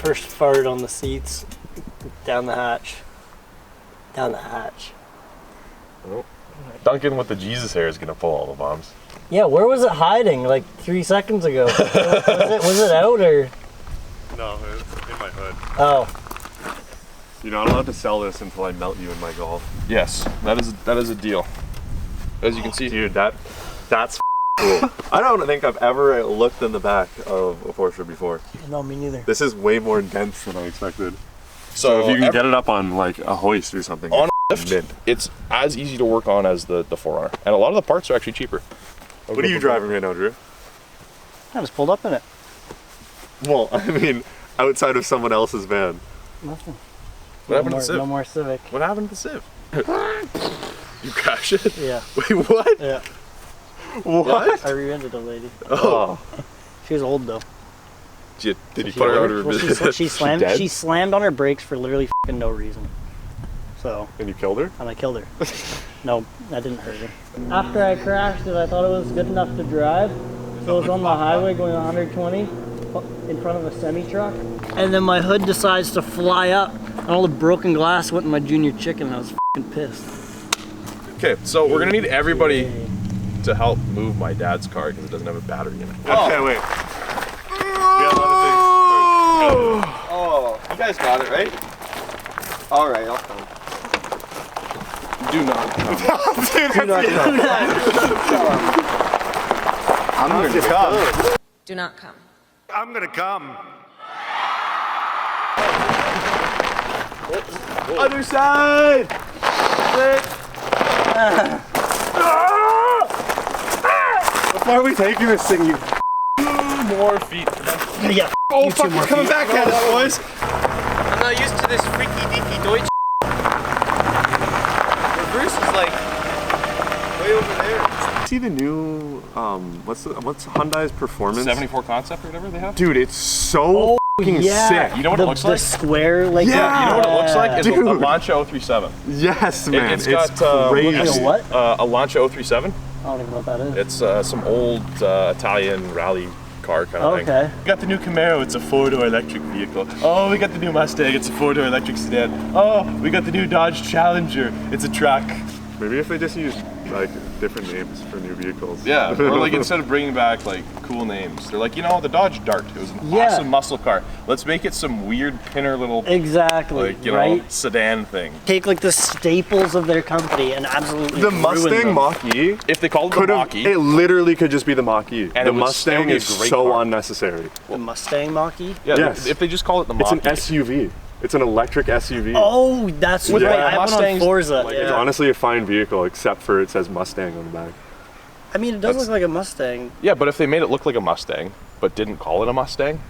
First fart on the seats. Down the hatch. Down the hatch. Oh. Duncan with the Jesus hair is gonna pull all the bombs. Yeah, where was it hiding like 3 seconds ago? was it out or? No, it's in my hood. Oh. You're not allowed to sell this until I melt you in my Golf. Yes, that is a deal. As you can see, dude, that's cool. I don't think I've ever looked in the back of a Porsche before. No, me neither. This is way more dense than I expected. So if you can get it up on like a hoist or something. On a lift, it's as easy to work on as the 4Runner. And a lot of the parts are actually cheaper. What are you driving right now, Drew? I just pulled up in it. Well, I mean, outside of someone else's van. Nothing. What happened to the Civ? No more Civic. What happened to the Civ? You crashed it? Yeah. Wait, what? Yeah. What? I rear-ended a lady. Oh. She was old though. Did you put her out of her business? She slammed on her brakes for literally f***ing no reason. So. And you killed her? And I killed her. No, that didn't hurt her. After I crashed it, I thought it was good enough to drive. So I was on the highway going 120 in front of a semi-truck. And then my hood decides to fly up and all the broken glass went in my junior chicken and I was f***ing pissed. Okay, so we're gonna need everybody to help move my dad's car because it doesn't have a battery in it. Okay, wait. We got a lot of things. Oh, you guys got it, right? Alright, I'll come. Do not come. Do not come. I'm gonna come. Do not come. I'm gonna come. Other side! How far are we taking this thing, you? 2 more feet. Yeah. Oh, fuck, you're coming back at us, boys. I'm not used to this freaky deaky Deutsch. Reverse is like way over there. See the new what's Hyundai's performance? 74 concept or whatever they have? Dude, it's so fucking sick. You know what it looks like? The square, like Yeah. You know what it looks like? It's a Dude. Lancia 037. Yes, man. It's got crazy. what? A Lancia 037. I don't even know what that is. It's some old Italian rally car kind of thing. Okay. We got the new Camaro, it's a 4-door electric vehicle. Oh, we got the new Mustang, it's a 4-door electric sedan. Oh, we got the new Dodge Challenger, it's a truck. Maybe if they just use like different names for new vehicles. Yeah, or like instead of bringing back like cool names, they're like, you know, the Dodge Dart. It was an awesome muscle car. Let's make it some weird pinner little, exactly, like, you know, sedan thing. Take like the staples of their company and absolutely The ruin Mustang them. Mach-E. If they called it the Mach-E, it literally could just be the Mach-E. And the it would Mustang be a is great so car. unnecessary. The Mustang Mach-E? yeah, Yes. if they just call it the It's Mach-E. an SUV. It's an electric SUV. Oh, that's With right. like I have one on Mustangs, Forza. like, yeah. It's honestly a fine vehicle, except for it says Mustang on the back. I mean, it does look like a Mustang. Yeah, but if they made it look like a Mustang, but didn't call it a Mustang,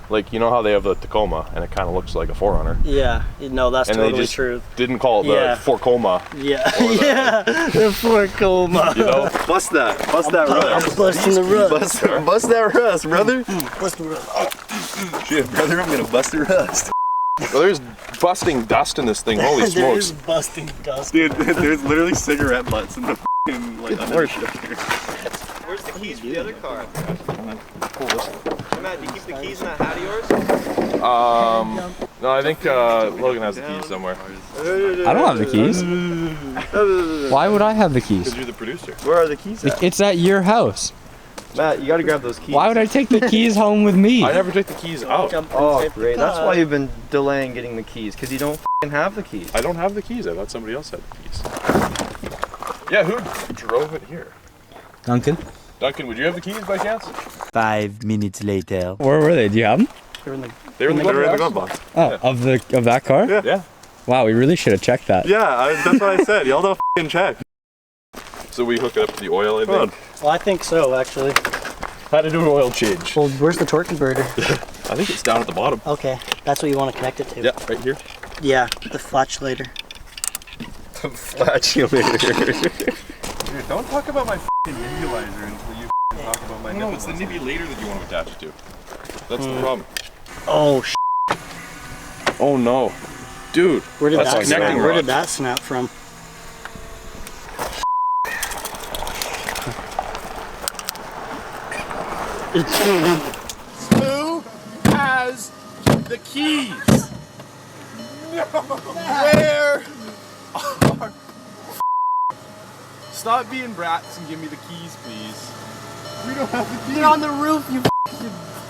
like, you know how they have the Tacoma and it kind of looks like a 4Runner. Yeah, no, that's And totally they just true. didn't call it Yeah. the Forcoma. Yeah, yeah, the Forcoma. You know? Bust that rust. I'm busting the rust. Bust that rust, brother. Bust the rust. Shit, brother, I'm gonna bust the rust. Well, there's busting dust in this thing. Holy There is smokes. busting dust. Dude, there's literally cigarette butts in the f***ing, like, Where's the keys for the other car? Pull this. Hey, Matt, do you keep the keys in that hat of yours? No, I think Logan has the keys somewhere. I don't have the keys. Why would I have the keys? Because you're the producer. Where are the keys at? It's at your house. Matt, you gotta grab those keys. Why would I take the keys home with me? I never take the keys out. Oh, great. That's why you've been delaying getting the keys, because you don't f***ing have the keys. I don't have the keys. I thought somebody else had the keys. Yeah, who drove it here? Duncan? Duncan, would you have the keys by chance? 5 minutes later. Where were they? Do you have them? They're in the, They were in the glove box. Oh, Yeah. of that car? Yeah. Wow, we really should have checked that. Yeah, that's what I said. Y'all don't f***ing check. So we hook it up to the oil, I think. well, I think so, actually. How to do an oil change. Well, where's the torque converter? I think it's down at the bottom. Okay, that's what you want to connect it to. Yeah, right here. Yeah, the flatulator. Dude, don't talk about my f***ing nebulizer until you f***ing talk about my No, it's the nibulator that you want to attach it to. That's the problem. Oh, Oh no. Dude, where did that's that a snap? connecting Where rod. did that snap from? Who has the keys. No. Where? Stop being brats and give me the keys, please. We don't have the keys. They're on the roof, you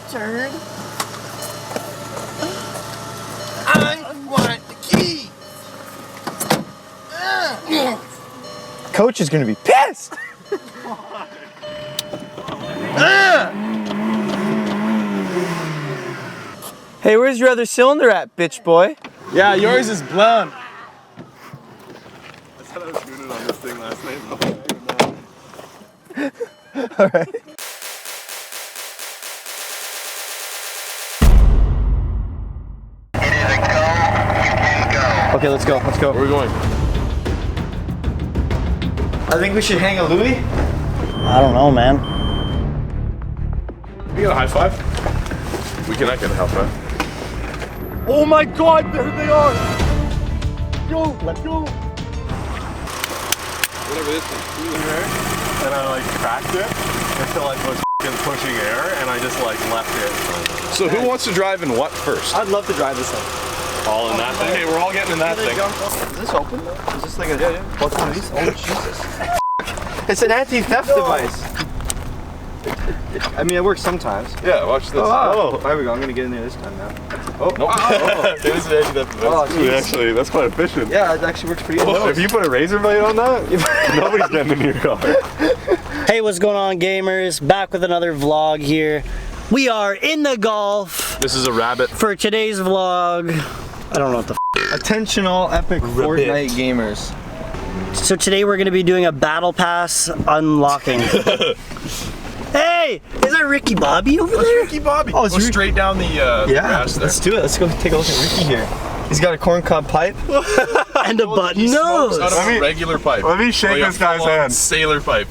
turd. I want the keys. Coach is gonna be pissed. Hey, where's your other cylinder at, bitch boy? Yeah, yours is blown. I said I was doing it on this thing last night. All right. Okay, let's go. Let's go. Where are we going? I think we should hang a Louis. I don't know, man. We get a high five? We cannot get a high five. Oh my god, there they are! Go, let's go! Whatever this is. And I like cracked it until I was pushing air and I just like left it. So who wants to drive in what first? I'd love to drive this thing. All in that thing? Okay, we're all getting in that thing. Is this open? Is this like a... Yeah, yeah. What's one of these? Oh, Jesus. It's an anti-theft device. I mean, it works sometimes. Yeah, watch this. Oh, there we go. I'm going to get in there this time now. Oh, Nope. It is an anti-theft device. Oh, Dude, actually, that's quite efficient. yeah, it actually works pretty good. If you put a razor blade on that, nobody's getting in your car. Hey, what's going on, gamers? Back with another vlog here. We are in the Gulf This is a rabbit. for today's vlog. I don't know what the Attentional epic Fortnite gamers. So today we're gonna be doing a battle pass unlocking. Hey, is that Ricky Bobby over there? Ricky Bobby. Oh, it's Go Ricky. straight down the Yeah, grass there. let's do it. Let's go take a look at Ricky here. He's got a corncob pipe. And a button He smokes nose. out of a regular pipe. Let me shake Oh, yeah, this guy's full-on hand. Sailor pipe.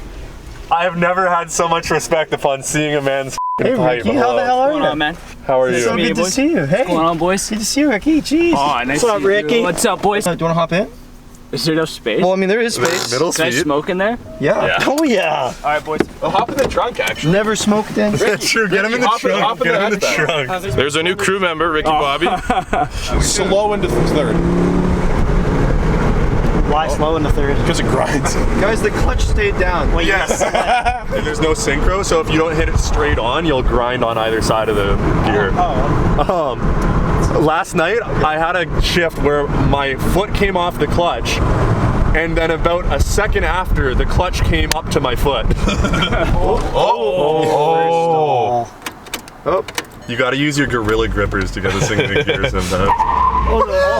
I have never had so much respect upon seeing a man's Hey, pipe. Ricky, how the hell are you? man? How are you? So good to see you. Hey. What's going on, boys? Good to see you, Ricky. Jeez. Oh, nice What's up, to see you. Ricky? What's up, boys? Do you want to hop in? Is there no space? Well, I mean, there is space. Middle Can I seat. smoke in there? Yeah. Oh yeah. All right, boys. Well, hop in the trunk, actually. Never smoked in. That's true. Get him in the Hop in- trunk. hop in Get the him in the hatchback. trunk. There's a new crew member, Ricky Bobby. Slow into third. Why slow in the third? Because it grinds. Guys, the clutch stayed down. Wait, Yes. And there's no synchro, so if you don't hit it straight on, you'll grind on either side of the gear. Last night, I had a shift where my foot came off the clutch, and then about a second after, the clutch came up to my foot. Oh. You gotta use your gorilla grippers to get this thing in the gears in that.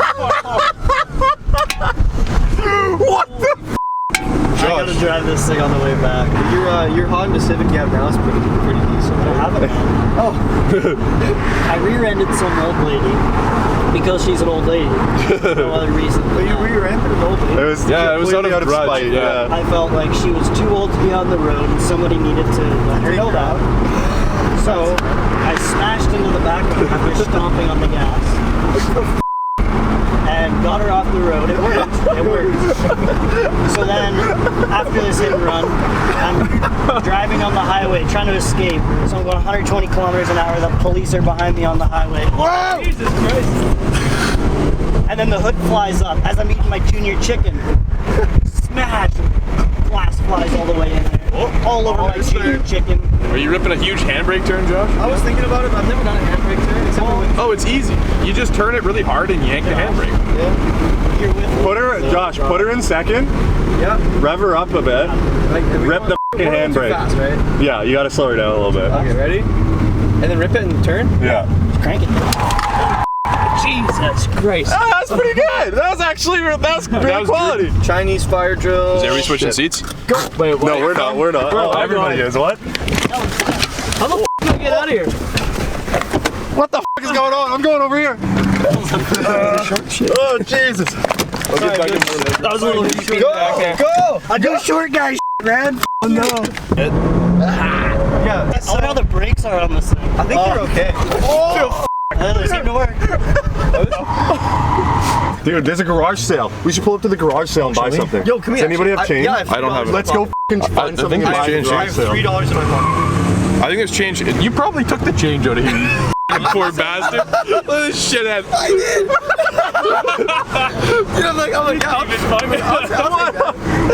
I gotta drive this thing on the way back. Your Honda Civic you have now is pretty decent. I have it. Oh. I rear-ended some old lady because she's an old lady. No other reason. But you rear-ended an old lady. It was Yeah, it was out completely of grudge, spite, yeah. I felt like she was too old to be on the road and somebody needed to let her know that. So I smashed into the back of her after stomping on the gas and got her off the road. It worked. It worked. So then, after this hit and run, I'm driving on the highway trying to escape. So I'm going 120 kilometers an hour. The police are behind me on the highway. Whoa! Jesus Christ. And then the hood flies up as I'm eating my junior chicken. Smash! Glass flies all the way in there. All over my junior chicken. Are you ripping a huge handbrake turn, Josh? I was thinking about it, but I've never done a handbrake turn except for with... Oh, it's easy. You just turn it really hard and yank the handbrake. Yeah. You're with me. Put her, Josh, put her in second, Yeah. rev her up a bit, Like, rip the fucking too handbrake. fast, right? Yeah, you gotta slow her down a little bit. Okay, ready? And then rip it and turn? Yeah. Crank it. Jesus Christ. Ah, that's pretty good. That was actually, that's great was quality. Chinese fire drill. Is everybody switching seats? Wait, what? No, we're not. We're not. Oh, everybody is. What? How the f do I get out of here? What the f is going on? I'm going over here. Oh, Jesus. That was a little short. Go! I do short guy man. Oh no. Yeah. I wonder how the brakes are on this thing. I think you're okay. They seem to work. Dude, there's a garage sale. We should pull up to the garage sale and buy something. Yo, come Does here. anybody have change? Yeah, I don't have it. Let's go f***ing find something think to it's buy at the changed. garage I have sale. $3 in my pocket. I think there's change. You probably took the change out of here. Poor bastard. Look at this shithead. Dude, I'm like, oh my god.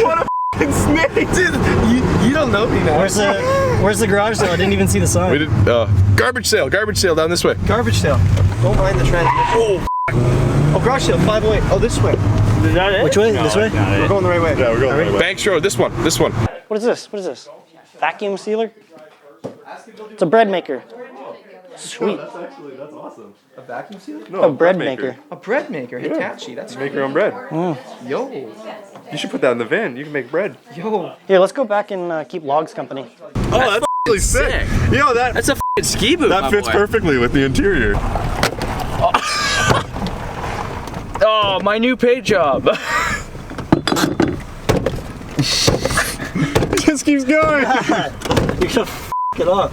What a f***ing snake. Dude, you don't know me now. Where's the garage sale? I didn't even see the sign. We did, garbage sale down this way. Garbage sale. Don't mind the transmission. Oh, garage sale, 508. Oh, this way. Is that it? Which way? This way? We're going the right way. Yeah, we're going the right way. Banks Road, this one. What is this? What is this? Vacuum sealer? It's a bread maker. Sweet. That's awesome. A vacuum sealer? No, A bread maker. A bread maker. Hitachi. That's Make your own bread. Yo. You should put that in the van. You can make bread. Yo. Here, let's go back and keep logs company. Oh, that's really sick. You know, That's a f***ing ski boot, that my fits boy. perfectly with the interior. Oh, my new paint job. It just keeps going. You're gonna f it up.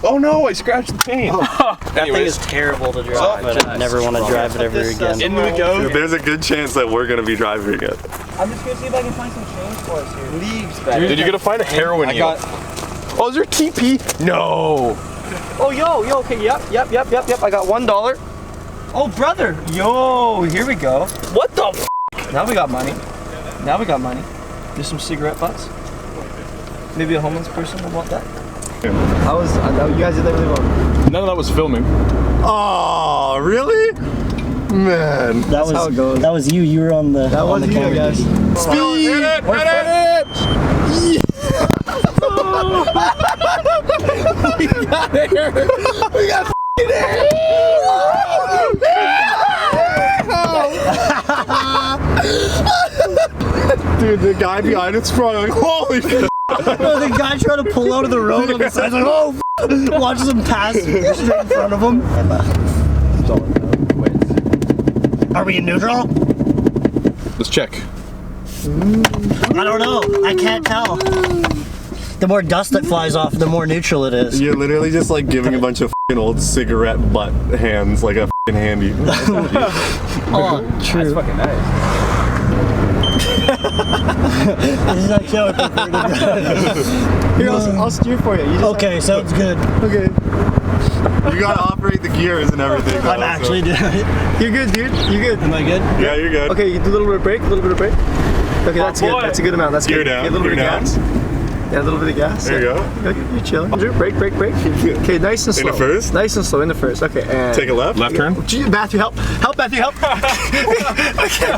Oh no, I scratched the paint. That thing is terrible to drive. I never want to drive it ever again. In we go. There's a good chance that we're gonna be driving it. I'm just gonna see if I can find some change for us here. Leaves back. Did you get to find a heroin needle? Oh, is there TP? No. Oh, yo, okay, yep. I got $1. Oh, brother. Yo, here we go. What the f***? Now we got money. There's some cigarette butts. Maybe a homeless person will want that. How was, you guys did that really well. None of that was filming. Oh, really? Man. That how it goes. That was you. You were on the. That on was the you, camera. guys. Speed! Hit it! We got f***ing air! Dude, the guy behind it's probably like, holy shit. The guy trying to pull out of the road on the side, like, oh, watches him pass straight in front of him. Are we in neutral? Let's check. I don't know. I can't tell. The more dust that flies off, the more neutral it is. You're literally just like giving a bunch of f***ing old cigarette butt hands like a f***ing handy. Oh, true. That's fucking nice. This is not showing. Here, I'll steer for you. You just Okay, sounds good. Okay. You gotta operate the gears and everything. I'm actually doing it. You're good, dude. You're good. Am I good? Yeah, you're good. Okay, you do a little bit of brake, Okay, that's good. That's a good amount. That's Gear good. down, Get a little bit gear of gas. Yeah, a little bit of gas. There you go. You're chilling. Drew, brake. Okay, nice and slow. In the first? Nice and slow, in the first. Okay, and... Take a left. Left turn. Gee, Matthew, help! Matthew, help! Okay.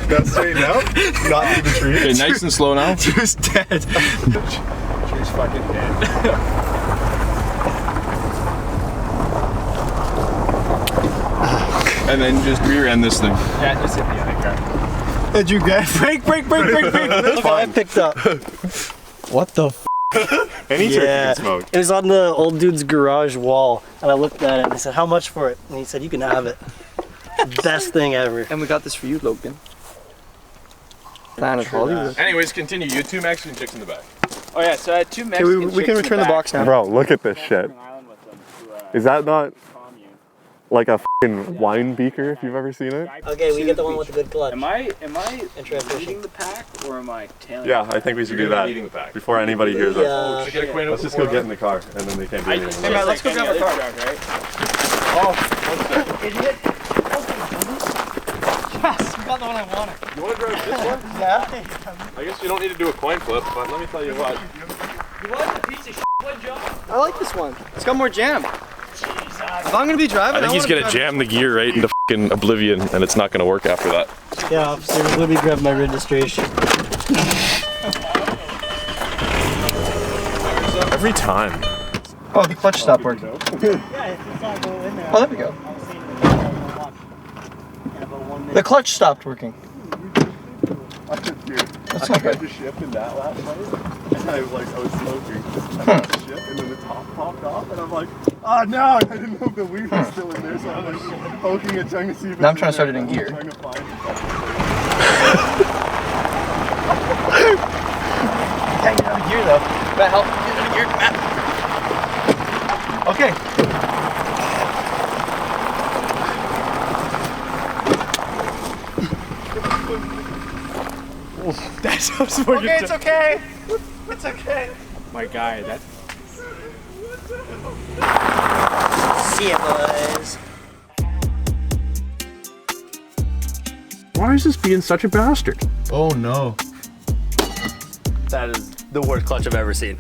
Now straighten out. Not through the tree. Okay, nice and slow now. Drew's dead. Drew's fucking dead. And then just rear end this thing. Yeah, just hit the other car. Drew, brake. Okay, I picked up. What the f? Any turkey can smoke. It was on the old dude's garage wall, and I looked at it and I said, how much for it? And he said, you can have it. Best thing ever. And we got this for you, Logan. Planet Hollywood. Anyways, continue. You had 2 Mexican chicks in the back. Oh yeah, so I had 2 Okay, Mexican we can return the box now. Bro, look at this shit. Is that not like a f***ing wine beaker if you've ever seen it? Okay, we get the one with the good clutch. Am I Interesting. leading the pack or am I tailing? Yeah, I think we should do that Eating the pack. before anybody hears us. Yeah. Get acquainted Let's with just go get in the car and then they can't do anything. Hey man, let's go grab a car. Right? Yes, we got the one I wanted. You want to drive this one? Yeah. I guess you don't need to do a coin flip, but let me tell you what. You want a piece of shit one, John? I like this one. It's got more jam. If I'm gonna be driving, I think he's gonna jam the gear right into f***ing oblivion, and it's not gonna work after that. Yeah, officer, let me grab my registration. Every time. Oh, the clutch stopped working. Yeah, it's not going in there. Oh, there we go. The clutch stopped working. That's not good. to shift in that last night, and I was smoking. I shift, and then the top popped off, and I'm like, oh no! I didn't know if the weed was still in there, so I'm like poking it, trying to see if Now I'm trying to start it in gear. Trying to find it. Can't get out of gear though. Matt, help me get out of gear, Matt. Okay. That's how smart Okay, it's okay. It's okay. My guy, that See ya, boys. Why is this being such a bastard? Oh no. That is the worst clutch I've ever seen.